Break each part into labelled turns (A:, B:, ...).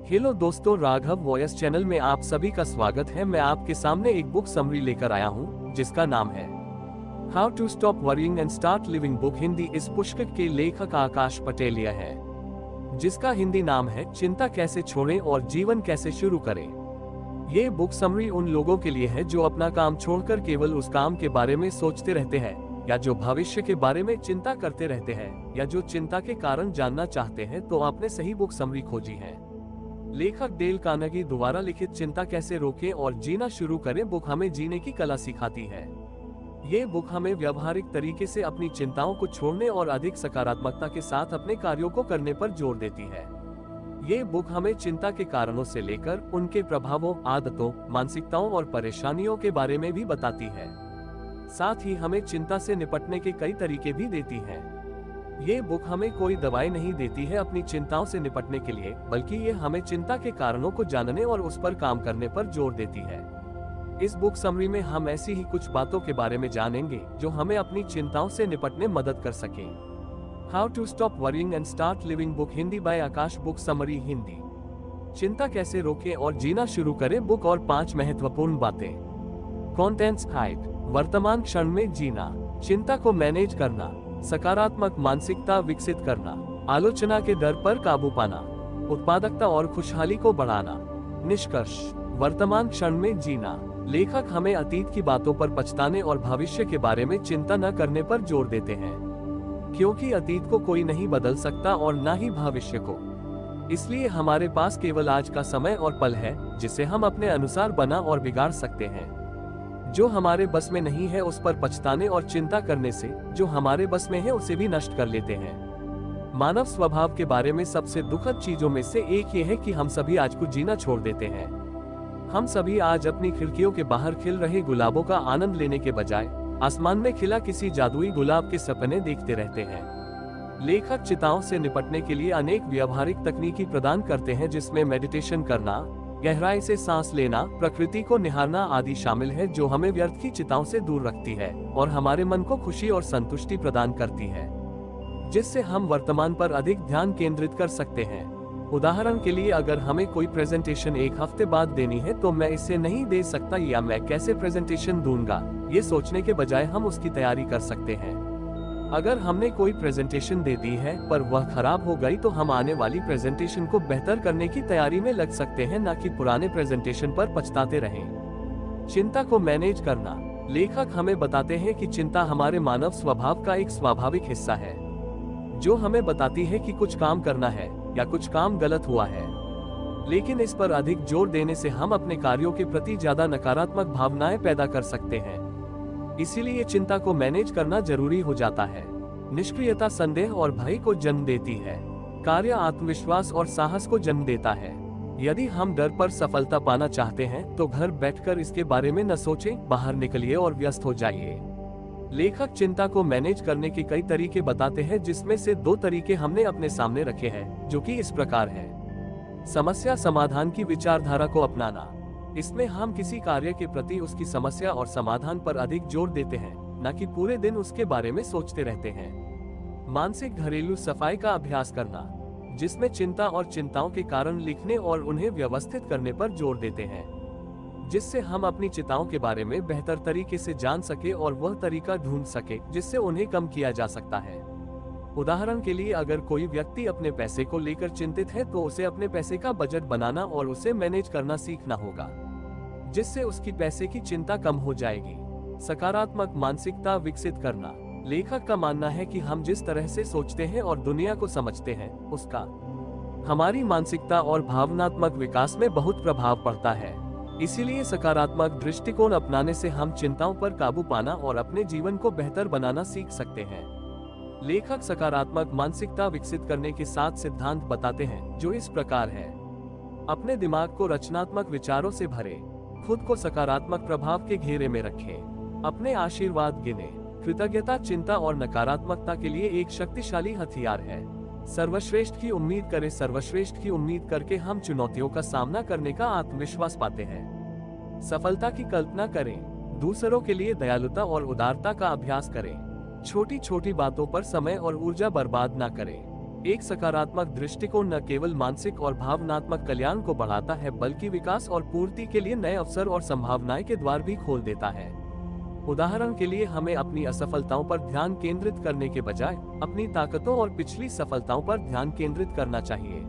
A: Hello दोस्तों, Raghav voice channel में आप सभी का स्वागत है। मैं आपके सामने एक बुक समरी लेकर आया हूं, जिसका नाम है how to stop worrying and start living book Hindi. इस पुस्तक के लेखक आकाश पटेलिया है, जिसका हिंदी नाम है चिंता कैसे छोड़ें और जीवन कैसे शुरू करें। ये बुक समरी उन लोगों के लिए है जो अपना काम छोड़कर केवल उस काम के बारे में सोचते रहते हैं, या जो भविष्य के बारे में चिंता करते रहते हैं, या जो चिंता के कारण जानना चाहते हैं। तो आपने सही बुक समरी खोजी है। लेखक डेल कार्नेगी द्वारा लिखित चिंता कैसे रोकें और जीना शुरू करें बुक हमें जीने की कला सिखाती है। ये बुक हमें व्यावहारिक तरीके से अपनी चिंताओं को छोड़ने और अधिक सकारात्मकता के साथ अपने कार्यों को करने पर जोर देती है। ये बुक हमें चिंता के कारणों से लेकर उनके प्रभावों, आदतों, मानसिकताओं और परेशानियों के बारे में भी बताती है। साथ ही हमें चिंता से निपटने के कई तरीके भी देती है। ये बुक हमें कोई दवाई नहीं देती है अपनी चिंताओं से निपटने के लिए, बल्कि ये हमें चिंता के कारणों को जानने और उस पर काम करने पर जोर देती है। इस बुक समरी में हम ऐसी ही कुछ बातों के बारे में जानेंगे जो हमें अपनी चिंताओं से निपटने मदद कर सके। How to stop worrying and start living book Hindi by Akash. Book summary Hindi. चिंता कैसे रोकें और जीना शुरू करें बुक और 5 महत्वपूर्ण बातें। कॉन्टेंट्स हाइड, वर्तमान क्षण में जीना, चिंता को मैनेज करना, सकारात्मक मानसिकता विकसित करना, आलोचना के डर पर काबू पाना, उत्पादकता और खुशहाली को बढ़ाना। निष्कर्ष, वर्तमान क्षण में जीना। लेखक हमें अतीत की बातों पर पछताने और भविष्य के बारे में चिंता न करने पर जोर देते हैं, क्योंकि अतीत को कोई नहीं बदल सकता और न ही भविष्य को। इसलिए हमारे पास केवल आज का समय और पल है, जिसे हम अपने अनुसार बना और बिगाड़ सकते हैं। जो हमारे बस में नहीं है उस पर पछताने और चिंता करने से जो हमारे बस में है उसे भी नष्ट कर लेते हैं। मानव स्वभाव के बारे में सबसे दुखद चीजों में से एक ये है कि हम सभी आज को जीना छोड़ देते हैं। हम सभी आज अपनी खिड़कियों के बाहर खिल रहे गुलाबों का आनंद लेने के बजाय आसमान में खिला किसी जादुई गुलाब के सपने देखते रहते हैं। लेखक चिंताओं से निपटने के लिए अनेक व्यावहारिक तकनीकी प्रदान करते हैं, जिसमें मेडिटेशन करना, गहराई से सांस लेना, प्रकृति को निहारना आदि शामिल है, जो हमें व्यर्थ की चिंताओं से दूर रखती है और हमारे मन को खुशी और संतुष्टि प्रदान करती है, जिससे हम वर्तमान पर अधिक ध्यान केंद्रित कर सकते हैं। उदाहरण के लिए, अगर हमें कोई प्रेजेंटेशन 1 हफ्ते बाद देनी है तो मैं इसे नहीं दे सकता या मैं कैसे प्रेजेंटेशन दूंगा, ये सोचने के बजाय हम उसकी तैयारी कर सकते हैं। अगर हमने कोई प्रेजेंटेशन दे दी है पर वह खराब हो गई तो हम आने वाली प्रेजेंटेशन को बेहतर करने की तैयारी में लग सकते हैं, न कि पुराने प्रेजेंटेशन पर पछताते रहें। चिंता को मैनेज करना। लेखक हमें बताते हैं कि चिंता हमारे मानव स्वभाव का एक स्वाभाविक हिस्सा है, जो हमें बताती है कि कुछ काम करना है या कुछ काम गलत हुआ है। लेकिन इस पर अधिक जोर देने से हम अपने कार्यों के प्रति ज्यादा नकारात्मक भावनाएं पैदा कर सकते हैं। इसीलिए चिंता को मैनेज करना जरूरी हो जाता है। निष्क्रियता संदेह और भय को जन्म देती है। कार्य आत्मविश्वास और साहस को जन्म देता है। यदि हम डर पर सफलता पाना चाहते हैं तो घर बैठकर इसके बारे में न सोचें, बाहर निकलिए और व्यस्त हो जाइए। लेखक चिंता को मैनेज करने के कई तरीके बताते हैं, जिसमें से 2 तरीके हमने अपने सामने रखे हैं, जो कि इस प्रकार है। समस्या समाधान की विचारधारा को अपनाना। इसमें हम किसी कार्य के प्रति उसकी समस्या और समाधान पर अधिक जोर देते हैं, न कि पूरे दिन उसके बारे में सोचते रहते हैं। मानसिक घरेलू सफाई का अभ्यास करना, जिसमें चिंता और चिंताओं के कारण लिखने और उन्हें व्यवस्थित करने पर जोर देते हैं, जिससे हम अपनी चिंताओं के बारे में बेहतर तरीके से जान सके और वह तरीका ढूंढ सके जिससे उन्हें कम किया जा सकता है। उदाहरण के लिए, अगर कोई व्यक्ति अपने पैसे को लेकर चिंतित है तो उसे अपने पैसे का बजट बनाना और उसे मैनेज करना सीखना होगा, जिससे उसकी पैसे की चिंता कम हो जाएगी। सकारात्मक मानसिकता विकसित करना। लेखक का मानना है कि हम जिस तरह से सोचते हैं और दुनिया को समझते हैं, उसका हमारी मानसिकता और भावनात्मक विकास में बहुत प्रभाव पड़ता है। इसीलिए सकारात्मक दृष्टिकोण अपनाने से हम चिंताओं पर काबू पाना और अपने जीवन को बेहतर बनाना सीख सकते हैं। लेखक सकारात्मक मानसिकता विकसित करने के 7 सिद्धांत बताते हैं, जो इस प्रकार है। अपने दिमाग को रचनात्मक विचारों से भरे, खुद को सकारात्मक प्रभाव के घेरे में रखें, अपने आशीर्वाद गिने। कृतज्ञता चिंता और नकारात्मकता के लिए एक शक्तिशाली हथियार है। सर्वश्रेष्ठ की उम्मीद करें। सर्वश्रेष्ठ की उम्मीद करके हम चुनौतियों का सामना करने का आत्मविश्वास पाते हैं। सफलता की कल्पना करें। दूसरों के लिए दयालुता और उदारता का अभ्यास करें। छोटी छोटी बातों पर समय और ऊर्जा बर्बाद ना करें। एक सकारात्मक दृष्टिकोण न केवल मानसिक और भावनात्मक कल्याण को बढ़ाता है बल्कि विकास और पूर्ति के लिए नए अवसर और संभावनाएं के द्वार भी खोल देता है। उदाहरण के लिए हमें अपनी असफलताओं पर ध्यान केंद्रित करने के बजाय अपनी ताकतों और पिछली सफलताओं पर ध्यान केंद्रित करना चाहिए,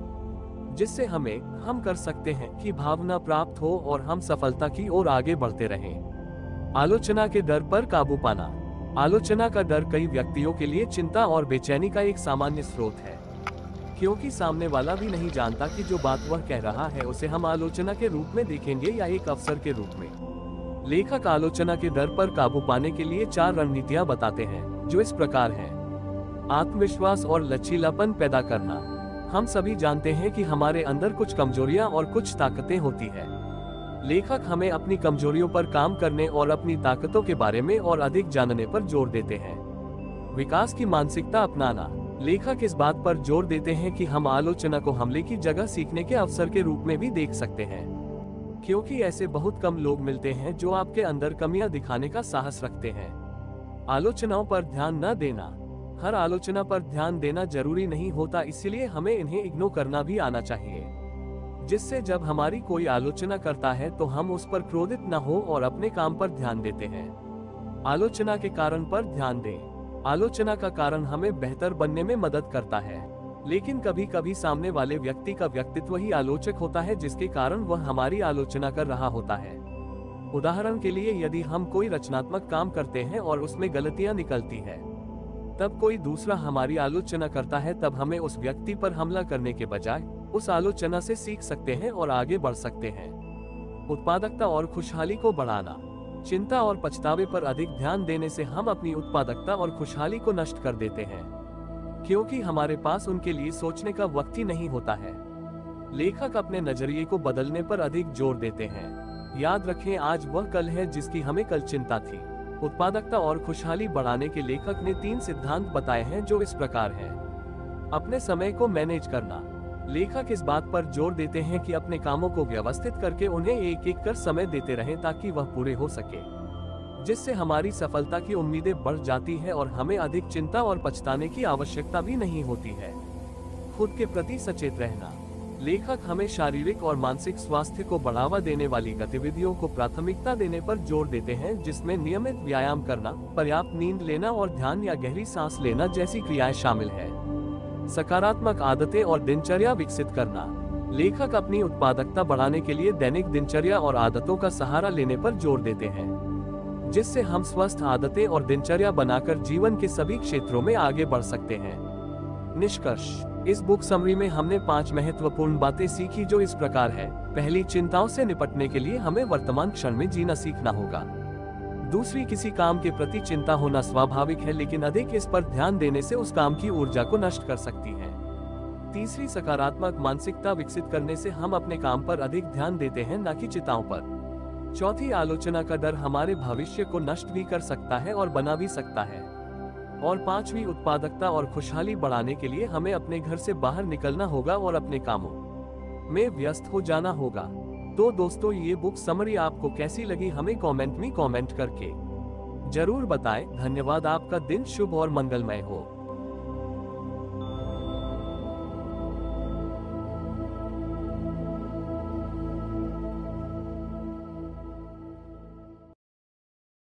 A: जिससे हम कर सकते हैं कि भावना प्राप्त हो और हम सफलता की ओर आगे बढ़ते रहें। आलोचना के डर पर काबू पाना। आलोचना का डर कई व्यक्तियों के लिए चिंता और बेचैनी का एक सामान्य स्रोत है, क्योंकि सामने वाला भी नहीं जानता कि जो बात वह कह रहा है उसे हम आलोचना के रूप में देखेंगे या एक अवसर के रूप में। लेखक आलोचना के डर पर काबू पाने के लिए 4 रणनीतियां बताते हैं, जो इस प्रकार हैं। आत्मविश्वास और लचीलापन पैदा करना। हम सभी जानते हैं कि हमारे अंदर कुछ कमजोरियां और कुछ ताकतें होती है। लेखक हमें अपनी कमजोरियों पर काम करने और अपनी ताकतों के बारे में और अधिक जानने पर जोर देते हैं। विकास की मानसिकता अपनाना। लेखक इस बात पर जोर देते हैं कि हम आलोचना को हमले की जगह सीखने के अवसर के रूप में भी देख सकते हैं, क्योंकि ऐसे बहुत कम लोग मिलते हैं जो आपके अंदर कमियां दिखाने का साहस रखते हैं। आलोचनाओं पर ध्यान न देना। हर आलोचना पर ध्यान देना जरूरी नहीं होता, इसलिए हमें इन्हें इग्नोर करना भी आना चाहिए, जिससे जब हमारी कोई आलोचना करता है तो हम उस पर क्रोधित न हो और अपने काम पर ध्यान देते हैं। आलोचना के कारण पर ध्यान दें। आलोचना का कारण हमें बेहतर बनने में मदद करता है, लेकिन कभी कभी सामने वाले व्यक्ति का व्यक्तित्व ही आलोचक होता है, जिसके कारण वह हमारी आलोचना कर रहा होता है। उदाहरण के लिए, यदि हम कोई रचनात्मक काम करते हैं और उसमें गलतियां निकलती है, तब कोई दूसरा हमारी आलोचना करता है, तब हमें उस व्यक्ति पर हमला करने के बजाय उस आलोचना से सीख सकते हैं और आगे बढ़ सकते हैं। उत्पादकता और खुशहाली को बढ़ाना। चिंता और पछतावे पर अधिक ध्यान देने से हम अपनी उत्पादकता और खुशहाली को नष्ट कर देते हैं, क्योंकि हमारे पास उनके लिए सोचने का वक्त ही नहीं होता है। लेखक अपने नजरिए को बदलने पर अधिक जोर देते हैं। याद रखें, आज वह कल है जिसकी हमें कल चिंता थी। उत्पादकता और खुशहाली बढ़ाने के लेखक ने 3 सिद्धांत बताए हैं, जो इस प्रकार हैं। अपने समय को मैनेज करना। लेखक इस बात पर जोर देते हैं कि अपने कामों को व्यवस्थित करके उन्हें एक एक कर समय देते रहें ताकि वह पूरे हो सके, जिससे हमारी सफलता की उम्मीदें बढ़ जाती है और हमें अधिक चिंता और पछताने की आवश्यकता भी नहीं होती है। खुद के प्रति सचेत रहना। लेखक हमें शारीरिक और मानसिक स्वास्थ्य को बढ़ावा देने वाली गतिविधियों को प्राथमिकता देने पर जोर देते हैं, जिसमें नियमित व्यायाम करना, पर्याप्त नींद लेना और ध्यान या गहरी सांस लेना जैसी क्रियाएं शामिल है। सकारात्मक आदतें और दिनचर्या विकसित करना। लेखक अपनी उत्पादकता बढ़ाने के लिए दैनिक दिनचर्या और आदतों का सहारा लेने पर जोर देते हैं, जिससे हम स्वस्थ आदतें और दिनचर्या बनाकर जीवन के सभी क्षेत्रों में आगे बढ़ सकते हैं। निष्कर्ष। इस बुक समरी में हमने 5 महत्वपूर्ण बातें सीखी, जो इस प्रकार है। पहली, चिंताओं से निपटने के लिए हमें वर्तमान क्षण में जीना सीखना होगा। दूसरी, किसी काम के प्रति चिंता होना स्वाभाविक है, लेकिन अधिक इस पर ध्यान देने से उस काम की ऊर्जा को नष्ट कर सकती है। तीसरी, सकारात्मक मानसिकता विकसित करने से हम अपने काम पर अधिक ध्यान देते हैं, न कि चिंताओं पर। चौथी, आलोचना का डर हमारे भविष्य को नष्ट भी कर सकता है और बना भी सकता है। और पांचवी, उत्पादकता और खुशहाली बढ़ाने के लिए हमें अपने घर से बाहर निकलना होगा और अपने कामों में व्यस्त हो जाना होगा। तो दोस्तों, ये बुक समरी आपको कैसी लगी हमें कमेंट में कमेंट करके जरूर बताएं। धन्यवाद। आपका दिन शुभ और मंगलमय हो।